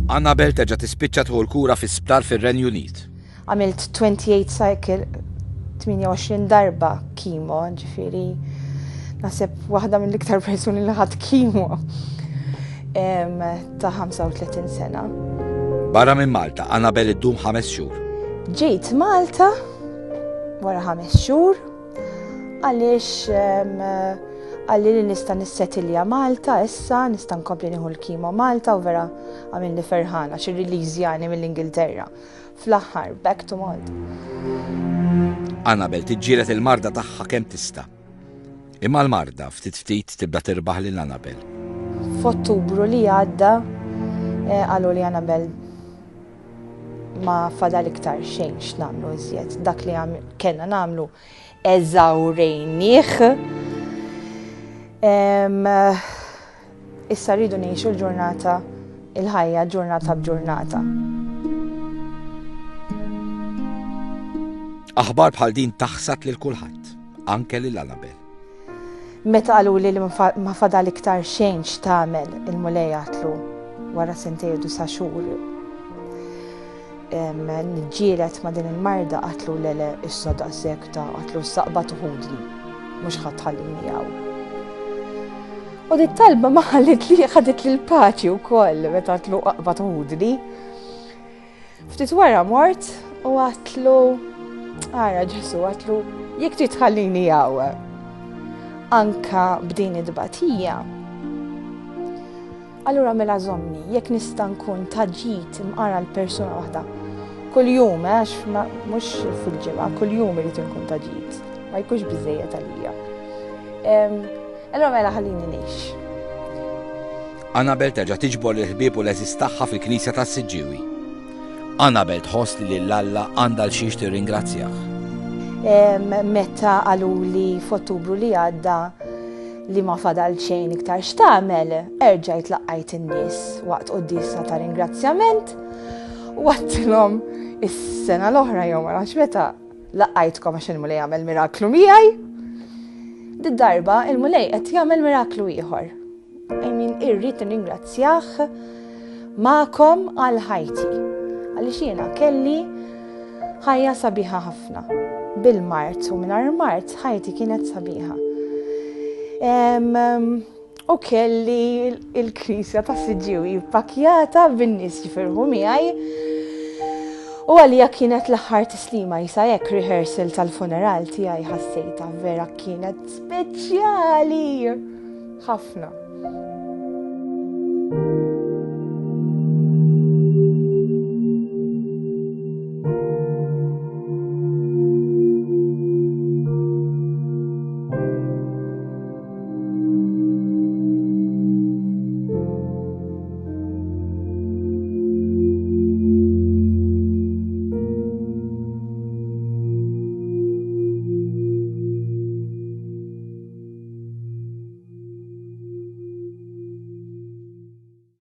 Annabelle terġa' tispiċċa tħol kura fi-sptar fir-Renju Unit. Għamilt 28 cycle, 28 darba kimo, ġifieri naħseb waħda mill-iktar persuni li ħadd kimo ta' 35 sena. Barra minn Malta, Annabelle iddum 5 xhur. Ġejt Malta wara 5 xhur għaliex għalli li nista' nissettilja Malta issa, nista' nkompli nieħu l-kimo Malta u vera għamilni ferħana xi release mill-Ingilterra. Fl-aħħar, back to Malta. Annabelle tiġġieled il-marda tagħha kemm tista'. Imma l-marda ftit tibda tirbaħ lil Annabelle. F'Ottubru li għadda qalu li Annabelle ma fadal iktar xejn x'nagħmlu iżjed. Dak li kellna nagħmlu eżawrejnieh. Issa rridu ngħixu l-ġurnata il-ħajja ġurnata b'ġurnata. Aħbar bħal din taħsad lil kulħadd, anke lil Annabelle. Meta qalu li ma fadal iktar xejn x'tagħmel il-mulej għatlu wara sentejn u 9 xhur. Niġġielet ma' din il-marda qatlu lele is-soda sekta, qatlu s-saqba tuħudli, mhux ħadd ħallini hawn. U dit talba ma ħallit li ħadet li l-paċi wkoll meta qatlu qaqba tuħudli. Ftit wara mort u għatlu ara Ġesu għatlu jekk trid tħallini hawn. Anka b'din id-dbatija. Allura mela żommi, jekk nista' nkun taġġit imqara l-persuna waħda. Kuljum, għax mhux fil-ġimgħa, kuljum irid inkun taġġit. Ma jkunx biżejjed għalija. Allura mela ħallini ngħix. Annabelle terġa' tiġbor il-ħbieb u l-eżis tagħha fil-Knisja tas-Siġġiewi. Annabelle tħoss li l-Alla għandha l-xiex tirringrazzjah. Meta qaluli f'Ottubru li għadda li ma fadal xejn iktar x'tagħmel, erġajt laqqajt in-nies waqt qudiesa ta' ringrazzjament u għattilhom is-sena l-oħra jew ma nafx meta laqqajtkom għax il-mulej jagħmel miraklu miegħi. Did-darba il-mulej qed jagħmel miraklu ieħor. Irrid nirringrazzjah magħkom għal ħajti. Għaliex jiena kelli ħajja sabiħa ħafna. Bil-Mart u mingħajr Mart ħajti kienet sabiħa. U kelli il-Knisja tas-Siġġiewi ppakjata bin-nies jifirħu miegħi. U għalija kienet l-aħħar tislima jisa hekk rehearsal tal-funeral tiegħi ħassejta vera kienet speċjali ħafna.